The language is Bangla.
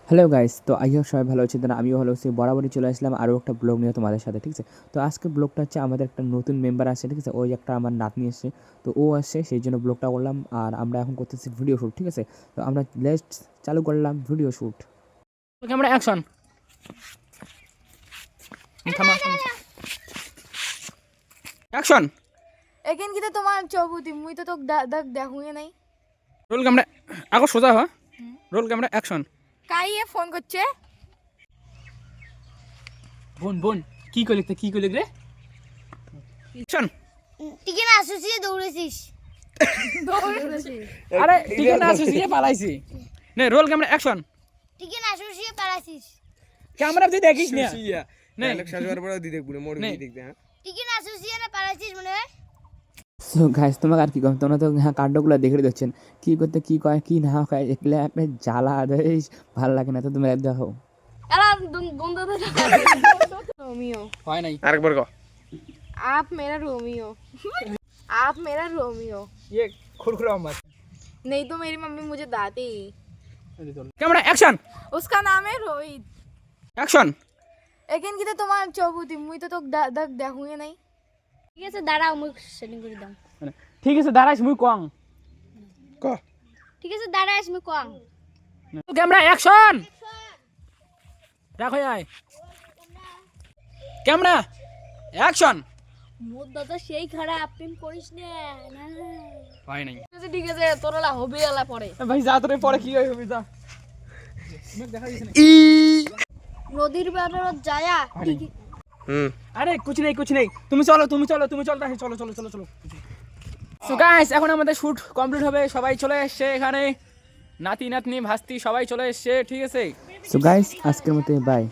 হ্যালো গাইস, তো আই হোপ সবাই ভালো আছেন। আমিও ভালো আছি। বরাবরই চলে আসলাম আরও একটা ব্লগ নিয়ে তোমাদের সাথে, ঠিক আছে। তো আজকের ব্লগটা হচ্ছে আমাদের একটা নতুন মেম্বার আসছে, ঠিক আছে। ওই একটা আমার নাতনি এসছে, তো ও আসছে, সেই জন্য ব্লগটা করলাম। আর আমরা এখন করতেছি ভিডিও শ্যুট, ঠিক আছে। তো আমরা লেটস চালু করলাম video shoot. Camera action. Action. এখান কিতে তোমার চৌবুতি মুই তো তোক দেখুই নাই। রোল ক্যামেরা আগো সোজা হ। Roll camera action. কাইয়ে ফোন করছে? বোন বোন কি কইলি রে? অ্যাকশন। টিকে না আসছিস দৌড়েছিস আরে ঠিক না আসছিস পালাইছি। নে রোল ক্যামেরা অ্যাকশন। টিকে না আসছিস পালাছিস ক্যামেরা তুই দেখিস না। নে শাশুড়ার পরে দি দেখবো মোড় দি দেখতে হ্যাঁ টিকে না আসছিস না পালাছিস মনে হয়। সো গাইস, তোমাকে আর কি কম, তোমরা তো হ্যাঁ কাণ্ডগুলো দেখে দিচ্ছেন কী করতে কী কয় কী না কয়, এগুলো একটা জ্বালা দেয়, ভালো লাগে না। তো তুমি দেখো এলা গন্ধ তো रोमियो হয় নাই। আরেকবার কও आप मेरा रोमियो आप मेरा रोमियो ये खुरखुरा मत। नहीं तो मेरी मम्मी मुझे दाती। Camera action. उसका नाम है रोहित। एक्शन। এখান কিতে তোমার চৌবুতি মুই তো তোক দেখুই নাই। ঠিক আছে দাঁড়াও মুই সেটিং করে দাও। ঠিক আছে দাঁড়াইস মুই কং। ক ঠিক আছে দাঁড়াইস মুই কম। Camera action. দেখো আয় ক্যামেরা অ্যাকশন। মোর দাদা সেই খারাপ প্রেম করিস না হয় নাই। ঠিক আছে তোরলা হবে এলা পরে। ভাই যা তোরে পরে কি হবে যা। নদীর পাড়ে যায়া আরে कुछ नहीं তুমি চলো তাই চলো সো গাইস, এখন আমাদের শুট কমপ্লিট হবে। সবাই চলে এসেছে এখানে, নাতি নাতনি ভাস্তি সবাই চলে এসেছে, ঠিক আছে। সো গাইস, আজকের মতো বাই।